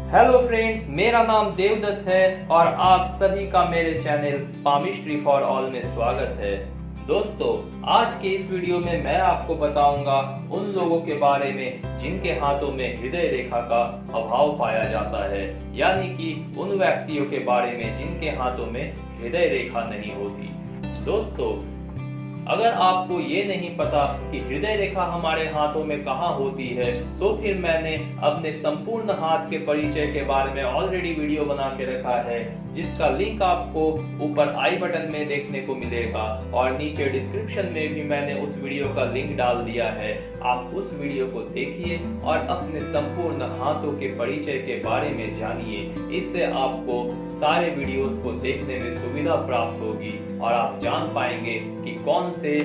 Hello friends, मेरा नाम देवदत्त है और आप सभी का मेरे चैनल पामिस्ट्री फॉर ऑल में स्वागत है। दोस्तों, आज के इस वीडियो में मैं आपको बताऊंगा उन लोगों के बारे में जिनके हाथों में हृदय रेखा का अभाव पाया जाता है, यानी कि उन व्यक्तियों के बारे में जिनके हाथों में हृदय रेखा नहीं होती। दोस्तों, अगर आपको ये नहीं पता कि हृदय रेखा हमारे हाथों में कहाँ होती है, तो फिर मैंने अपने संपूर्ण हाथ के परिचय के बारे में ऑलरेडी वीडियो बना के रखा है, जिसका लिंक आपको ऊपर आई बटन में देखने को मिलेगा और नीचे डिस्क्रिप्शन में भी मैंने उस वीडियो का लिंक डाल दिया है। आप उस वीडियो को देखिए और अपने संपूर्ण हाथों के परिचय के बारे में जानिए। इससे आपको सारे वीडियोस को देखने में सुविधा प्राप्त होगी और आप जान पाएंगे कि कौन से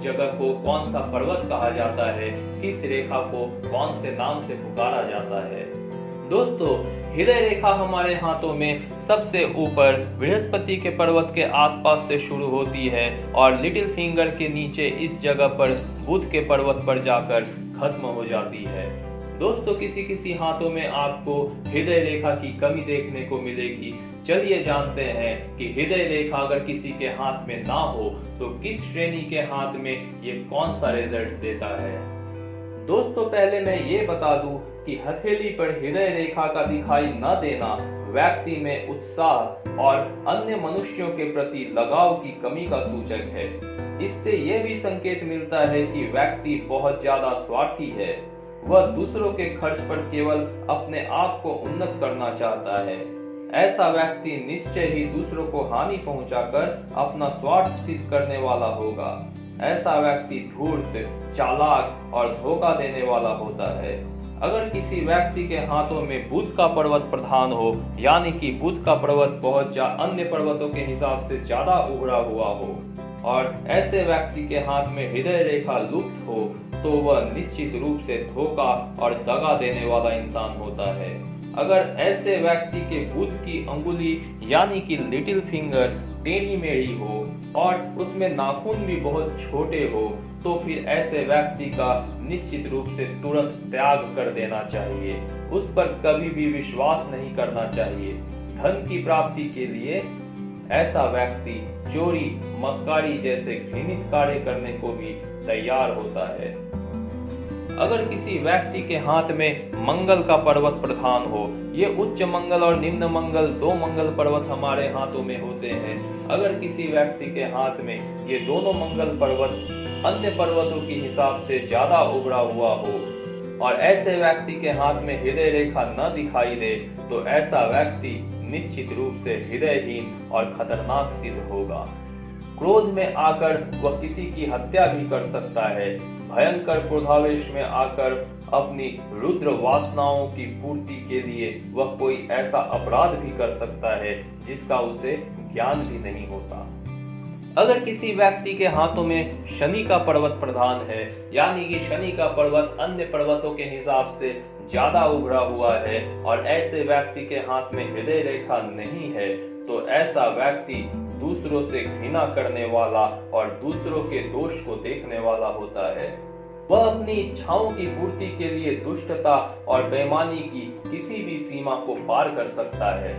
जगह को कौन सा पर्वत कहा जाता है, किस रेखा को कौन से नाम से पुकारा जाता है। दोस्तों, हृदय रेखा हमारे हाथों में सबसे ऊपर बृहस्पति के पर्वत के आसपास से शुरू होती है और लिटिल फिंगर के नीचे इस जगह पर बुध के पर्वत पर जाकर खत्म हो जाती है। दोस्तों, किसी किसी हाथों में आपको हृदय रेखा की कमी देखने को मिलेगी। चलिए जानते हैं कि हृदय रेखा अगर किसी के हाथ में ना हो तो किस श्रेणी के हाथ में ये कौन सा रिजल्ट देता है। दोस्तों, पहले मैं ये बता दूं कि हथेली पर हृदय रेखा का दिखाई न देना व्यक्ति में उत्साह और अन्य मनुष्यों के प्रति लगाव की कमी का सूचक है। इससे यह भी संकेत मिलता है कि व्यक्ति बहुत ज्यादा स्वार्थी है। वह दूसरों के खर्च पर केवल अपने आप को उन्नत करना चाहता है। ऐसा व्यक्ति निश्चय ही दूसरों को हानि पहुंचाकर अपना स्वार्थ सिद्ध करने वाला होगा। ऐसा व्यक्ति धूर्त, चालाक और धोखा देने वाला होता है। अगर किसी व्यक्ति के हाथों में बुध का पर्वत प्रधान हो, यानी कि बुध का पर्वत बहुत अन्य पर्वतों के हिसाब से ज्यादा उभरा हुआ हो और ऐसे व्यक्ति के हाथ में हृदय रेखा लुप्त हो, तो वह निश्चित रूप से धोखा और दगा देने वाला इंसान होता है। अगर ऐसे व्यक्ति के बुध की अंगुली यानी कि लिटिल फिंगर टेढ़ी मेढ़ी हो और उसमें नाखून भी बहुत छोटे हो, तो फिर ऐसे व्यक्ति का निश्चित रूप से तुरंत त्याग कर देना चाहिए। उस पर कभी भी विश्वास नहीं करना चाहिए। धन की प्राप्ति के लिए ऐसा व्यक्ति चोरी, मक्कारी जैसे घृणित कार्य करने को भी तैयार होता है। अगर किसी व्यक्ति के हाथ में मंगल का पर्वत प्रधान हो, ये उच्च मंगल और निम्न मंगल दो मंगल पर्वत हमारे हाथों में होते हैं। अगर किसी व्यक्ति के हाथ में ये दोनों मंगल पर्वत अन्य पर्वतों के हिसाब से ज्यादा उभरा हुआ हो और ऐसे व्यक्ति के हाथ में हृदय रेखा न दिखाई दे, तो ऐसा व्यक्ति निश्चित रूप से हृदयहीन और खतरनाक सिद्ध होगा। क्रोध में आकर वह किसी की हत्या भी कर सकता है। भयंकर क्रोधावेश में आकर अपनी रुद्र वासनाओं की पूर्ति के लिए वह कोई ऐसा अपराध भी कर सकता है जिसका उसे ज्ञान भी नहीं होता। अगर किसी व्यक्ति के हाथों में शनि का पर्वत प्रधान है, यानी कि शनि का पर्वत अन्य पर्वतों के हिसाब से ज्यादा उभरा हुआ है और ऐसे व्यक्ति के हाथ में हृदय रेखा नहीं है, तो ऐसा व्यक्ति दूसरों से घृणा करने वाला और दूसरों के दोष को देखने वाला होता है। वह अपनी इच्छाओं की पूर्ति के लिए दुष्टता और बेईमानी की किसी भी सीमा को पार कर सकता है।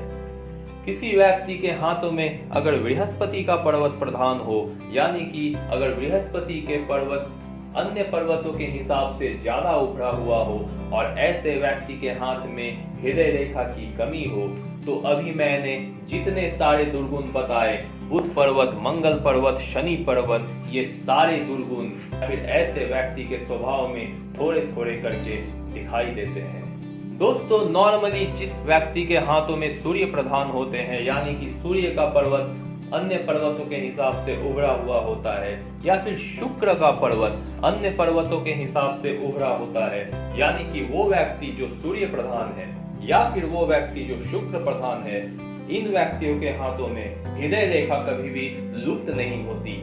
किसी व्यक्ति के हाथों में अगर बृहस्पति का पर्वत प्रधान हो, यानी कि अगर बृहस्पति के पर्वत अन्य पर्वतों के हिसाब से ज्यादा उभरा हुआ हो और ऐसे व्यक्ति के हाथ में हृदय रेखा की कमी हो, तो अभी मैंने जितने सारे दुर्गुण बताए, बुध पर्वत, मंगल पर्वत, शनि पर्वत, ये सारे दुर्गुण फिर ऐसे व्यक्ति के स्वभाव में थोड़े थोड़े करके दिखाई देते हैं। दोस्तों, नॉर्मली जिस व्यक्ति के हाथों में सूर्य प्रधान होते हैं, यानी कि सूर्य का पर्वत अन्य पर्वतों के हिसाब से उभरा हुआ होता है, या फिर शुक्र का पर्वत अन्य पर्वतों के हिसाब से उभरा होता है, यानी कि वो व्यक्ति जो सूर्य प्रधान है या फिर वो व्यक्ति जो शुक्र प्रधान है, इन व्यक्तियों के हाथों में हृदय रेखा कभी भी लुप्त नहीं होती।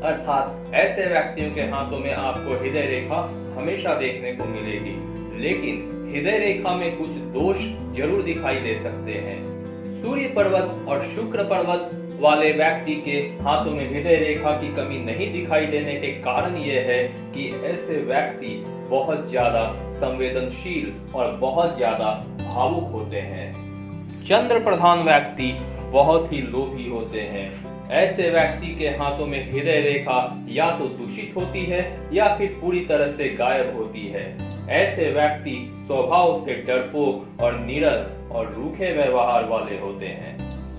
अर्थात ऐसे व्यक्तियों के हाथों में आपको हृदय रेखा हमेशा देखने को मिलेगी, लेकिन हृदय रेखा में कुछ दोष जरूर दिखाई दे सकते हैं। सूर्य पर्वत और शुक्र पर्वत वाले व्यक्ति के हाथों में हृदय रेखा की कमी नहीं दिखाई देने के कारण यह है कि ऐसे व्यक्ति बहुत ज्यादा संवेदनशील और बहुत ज्यादा भावुक होते हैं। चंद्र प्रधान व्यक्ति बहुत ही लोभी होते हैं। ऐसे व्यक्ति के हाथों में हृदय रेखा या तो दूषित होती है या फिर पूरी तरह से गायब होती है। ऐसे व्यक्ति स्वभाव से डरपोक और नीरस और रूखे व्यवहार वाले होते हैं।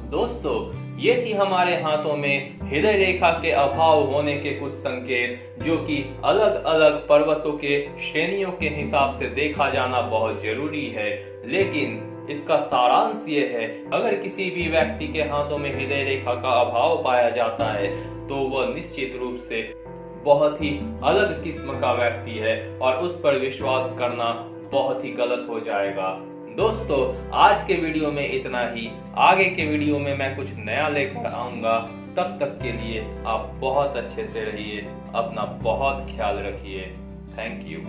दोस्तों, ये थी हमारे हाथों में हृदय रेखा के अभाव होने के कुछ संकेत, जो कि अलग अलग पर्वतों के श्रेणियों के हिसाब से देखा जाना बहुत जरूरी है। लेकिन इसका सारांश ये है, अगर किसी भी व्यक्ति के हाथों में हृदय रेखा का अभाव पाया जाता है तो वह निश्चित रूप से बहुत ही अलग किस्म का व्यक्ति है और उस पर विश्वास करना बहुत ही गलत हो जाएगा। दोस्तों, आज के वीडियो में इतना ही। आगे के वीडियो में मैं कुछ नया लेकर आऊंगा। तब तक के लिए आप बहुत अच्छे से रहिए, अपना बहुत ख्याल रखिए। Thank you.